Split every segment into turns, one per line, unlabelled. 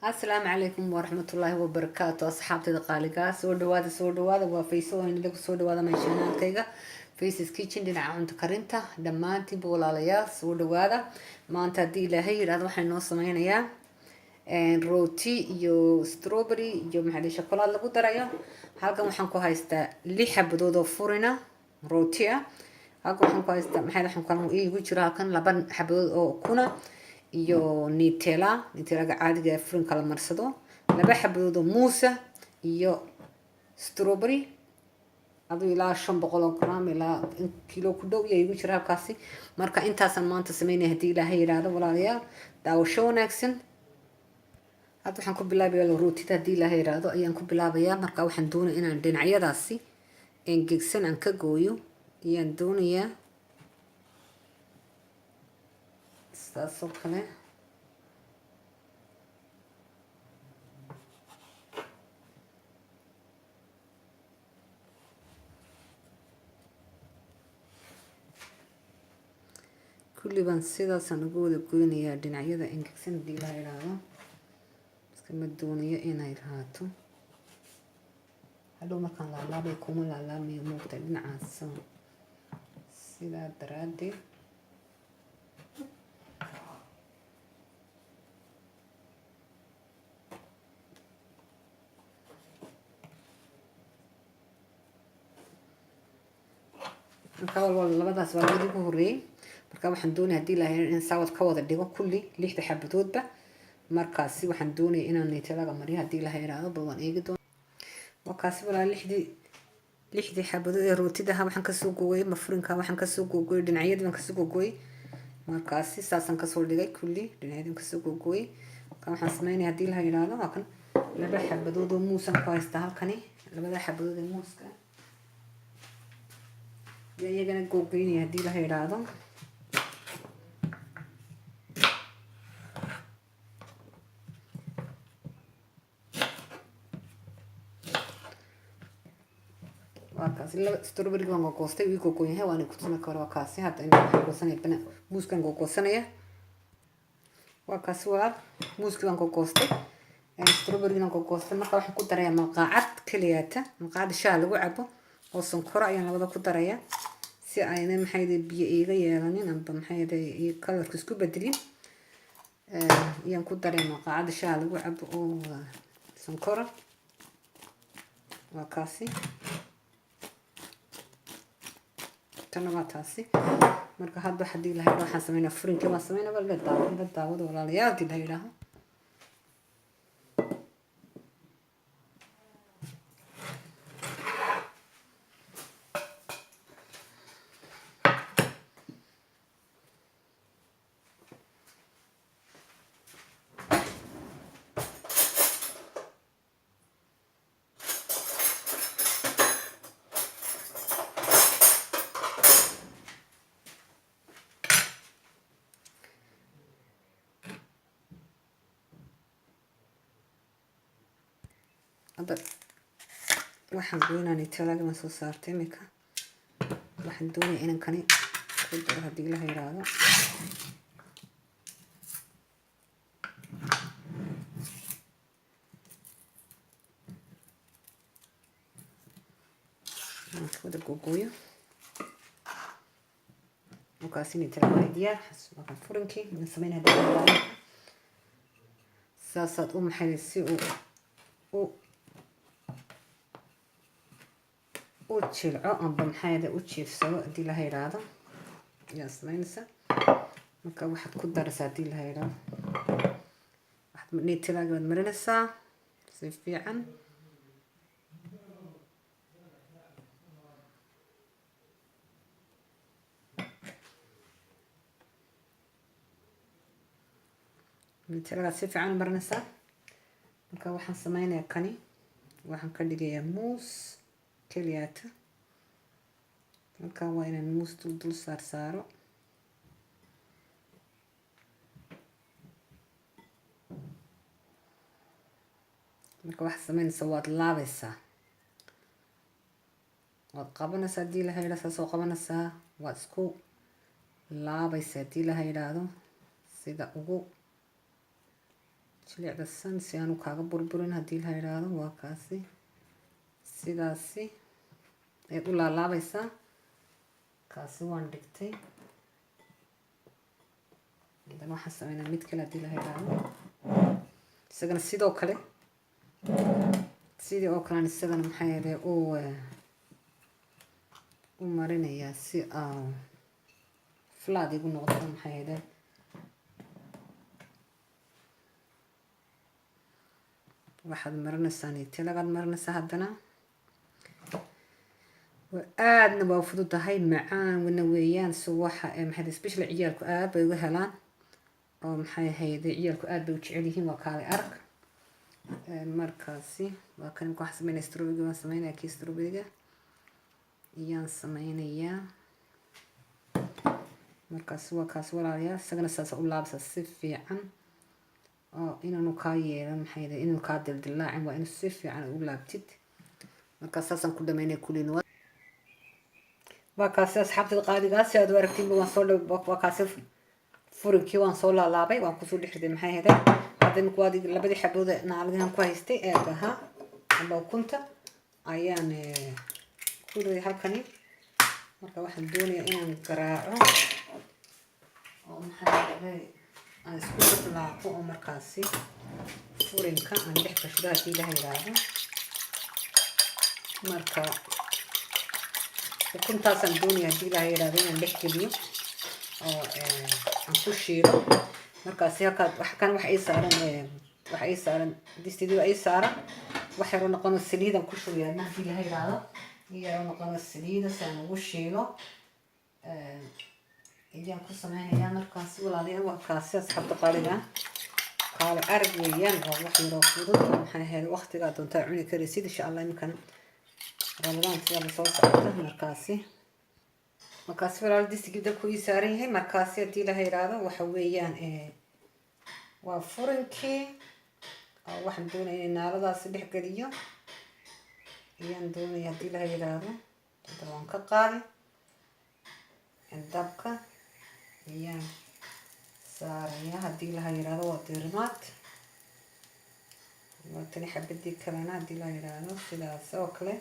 السلام عليكم ورحمة الله وبركاته أصحابتي دقالقة سو دوادا وفيسو إن لك سو دوادا من شانال كيغا فيسيس كيتشن دينا عونت كارينتا دمانتي بولاليا سو دوادا ما أنت دي لهي هذا waxay noo sameynaya rooti iyo strawberry iyo maxay shokolaad lagu darayo halkan waxaan ku haystaa 6 xabadood oo furina rooti ah halkan waxaan ku haystaa maxay waxaan kala iigu jira halkan 2 xabadood oo kuna iyo nutella caadiga ah furin kala marsado 2 xabadood oo muusa iyo strawberry aduu ilaa 500 gram ilaa kilo ku dhow iigu jira halkaasi marka intaasan maanta sameynay hadii ilaahay yiraahdo walaalayaal daawasho wanaagsan hadda waxaan ku bilaabayaa rootida hadii ilaahay yiraahdo ayaan ku bilaabayaa marka waxaan doonayaa inaan dhinacyadaasi engegsan aan ka gooyo ayaan doonayaa saasoo kale kulli baan sidaasaan ugu wada goynayaa dhinacyada engegsan hadii ilaahay yiraahdo iska ma doonayo inay raato hadhow markaan laalaabay kuma laalaamayo muuqda dhinacaas sidaa daraadeed marka labadaas waa labadii ugu horeeyay marka waxaan doonayaa hadii ilaahay in saawad ka wada dhigo kulli 6 xabadoodba markaasi waxaan doonayaa inaan nutella mariyo hadii ilaahay yiraahdo baan eegi doon wakaasi walaa 6 xabadood ee rootida waxaan ka soo gooyay mafurinka waxaan ka soo gooyay dhinacyada waan ka soo gooyay markaasi saasan ka soo dhigay kulli dhinacyada ka soo gooyay waxaan sameeyay hadii ilaahay yiraahdo waa kan 2 xabadood oo muusan ku haysta halkani 2 xabadood oo muuska iyagana googoynaya hadii ilaahay yiraahdo wakaasi strawberry gaan goostay wii googoyahay waan ku tusina karo wakaasi hadda inaan goosanay bana muuskan goosanaya wakaasi waa muuskan goostay strawberry gaan goostay marka waxaan ku darayaa maqaacad kaliyaata maqaacad shaah lagu cabo oo sonkor ayaan labada ku darayaa si ayna maxay biyo iiga yeelanin amba maxay color isku bedelin ayaan ku darayaa maqaacad shaah lagu cabo oo sonkor wakaasi taasi marka hadda hadii la yiraahdo waxaan sameeynaa furinka ma sameeynaa la daawado walaalayaal hadii la yiraahdo hadda waxaan doonayaa nutella ma soo saartay imika waxaan doonayaa inaan kani ku daro hadii la yiraahdo wada gooyo wakaasi nutella waa diyaar waxaan furinkii ma sameynaa hadii la yiraahdo saasaad u maxay si jilco amba maxay u jiifsado hadii la yiraahdo yaa sameynaysa marka waxaad ku daraysaa hadii la yiraahdo waxaad nutella marinaysaa si fiican nutella si fiican marinaysaa marka waxaan sameynayaa kani waxaan ka dhigayaa muus kaliyaata marka waa inaan muus dul saaro marka waxa sameynaysaa waad laabaysaa waad qabanaysaa hadii la yiraahdo soo qabanaysaa waad isku laabaysaa hadii la yiraahdo sida ugu jilicdasan si aanu kaaga burburin haddii la yidhaahdo. waa kaasi sidaasi ayaad u laalaabaysaa. kaasi waan dhigtay. haddana waxaan sameynaa mid kale haddii la yidhaahdo. isagana sidoo kale sidii oo kalean isagana maxaa yeele u marinayaa si flaad igu noqdo. maxaa yeele waxaad marinaysaa nitilagaad marinaysaa. haddana aadna waa fududahay, macaanna weeyaan. so waxa maxay especially ciyaalku aad bay uga helaan oo maxay ahayde ciyaalku aad bay u jecel yihiin. waa kaale arag. markaasi waa kan imika waxaan sameynaya strawberry waan sameynaya. kii strawberryga iyaan sameynayaa. markaasi waa kaas walaalayaal. isagana saas u laabsa si fiican oo inaanu kaa yeelan maxay ahayde inaanu kaa dildilaacin. waa inuu si fiican u laabtid. markaas saasaan ku dhameynaya kulliin. waa kaasi asxaabtada qaaligaas si aad u aragtiinba waan soo waa kaasi furinkii waan soo laalaabay. waan kusoo dhex riday maxay ahayde hadda imika waa labadii xabooda naaligan ku haystay eeg ahaa amba ukunta ayaan ku riday halkani. marka waxaan doonayaa inaan garaaco oo maxaa ahayde aan isku laaqo oo markaasi furinka aan dhex gashado haddii la yidhaahdo. marka ukuntaasaan doonaya haddii la yidhaahdo inaan dhex geliyo oo aan ku shiilo. markaasi halkaad kan waxa ii saaran distidii ii saaran wax yaroo noqono saliidan ku shubayaa haddii la yidhaahdo. iyaroo noqono saliida si aan ugu shiilo ayaan ku sameynayaa. markaasi walaalayaal waa kaasi asxaabta qaaliga kaale arag weeyaan. waa wax yaroo fudud oo maxaa ahayd waqtigaa doontaa cuni karaysid insha allah. imikana ramadaan sidaaba soo socota. markaasi walaal distigii dabku ii saaran yahay. markaasi haddii la yidhaahdo waxa weeyaan waa furinkii oo waxaan doonaya in naaladaasi dhex geliyo ayaan doonaya haddii la yidhaahdo. hadda waan ka qaadi dabka ayaan saaraya haddii la yidhaahdo. waa diirimaad. waa tani xabadii kalena haddii la yidhaahdo sidaas oo kale.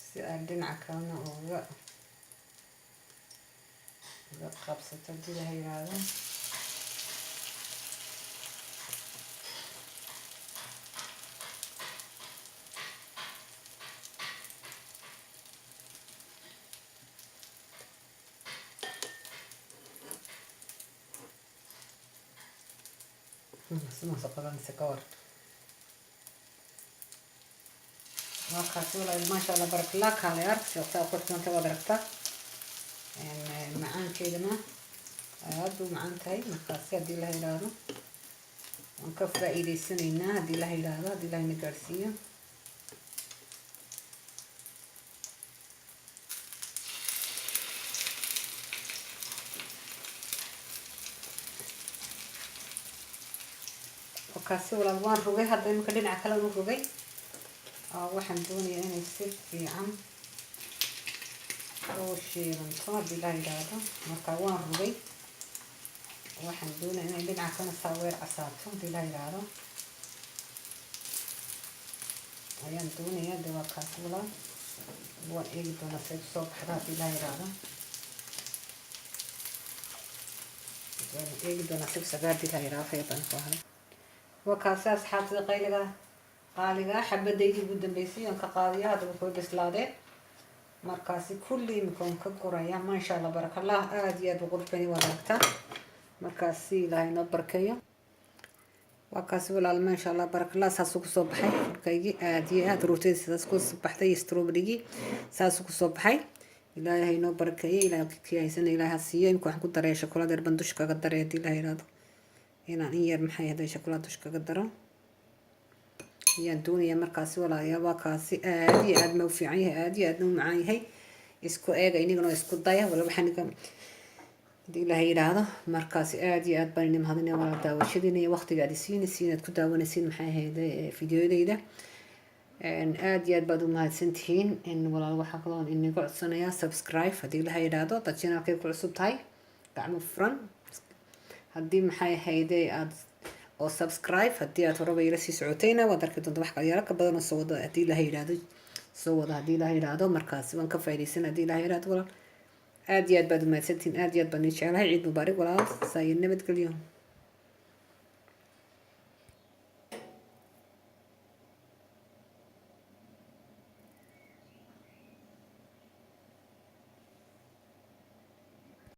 si aad dhinaca kalena uga qabsato haddii la yidhaahdo. sidaas qabanaysa ka war. waa kaasi walaal maasha allah barakallah kaale arag si waqti aad qortanta waad aragtaa. macaankeedana aad buu macaan tahay. markaasi haddii la yidhaahdo waan ka faa'iideysanaynaa haddii la yidhaahdo. haddii la ina gaadhsiiyo kaasi walaal waan rogay. hadda imika dhinaca kale u rogay. waxaan doonayaa inay si fiican oo shiilanto haddii la yidhaahdo. marka waan rogay. waxaan doonayaa inay dhinaca kalena saa weer casaato haddii la yidhaahdo ayaan doonayaa. de waa kaasi walaal waan eegi doonaa say kusoo baxda haddii la yidhaahdo. waan eegi doonaa si sagaa haddii la yidhaahdo faydan soo haday. waa kaasi asxaabtada qaaliga xabadaydii ugu dambeysay aan ka qaadiya. hadda wuxuu bislaadeen. markaasi kulli imika waan ka guraya. maasha allah barakallah aad iyo aad u qurux badan waad aragtaa. markaasi ilaahay noo barkeeyo. waa kaasi walaal maasha allah barakallah saasuu kusoo baxay. furkaygii aad iyo aad rootadii sidaas ku baxday iyo strawberrygii saasuu kusoo baxay. ilaahay noo barakeeyey. ilaahay kii haysana ilaahay ha siiyo. imika waxaan ku daray shokolaad yar baan dusha kaga daray haddii la yidhaahdo. inaan in yar maxay ahayde shokolaad dusha kaga daro ayaan doonayaa. markaasi walaalayaal waa kaasi aad iyo aad ma u fiican yahay. aad iyo aadna u macaan yahay. isku eega inagana isku daya wala waxaan haddii la yidhaahdo. markaasi aad iyo aad baan idin mahadinaya walaal daawashadiina iyo waqtiga aad isiinaysiin inaad ku daawanaysiin maxay ahayde fideodayda. aad iyo aad baad u mahadsantihiin walaal waxaa kaloo inaga codsanayaa subscribe haddii laha yidhaahdo dad channelkay ku cusub tahay gacmo furan haddii maxay ahayde aad oo subscribe haddii aad horaba ila sii socotayna waad arki doonta wax kalyaalo ka badan oo soo wada haddii laha yidhaahdo soo wada haddii laha yidhaahdo markaas waan ka faa'iidaysan haddii laha yidhaahdo walaal aad iyo aad baad u mahadsantihiin aad iyo aad baan ii jeclahay ciid mubaarak walaal saa iyo nabadgelyo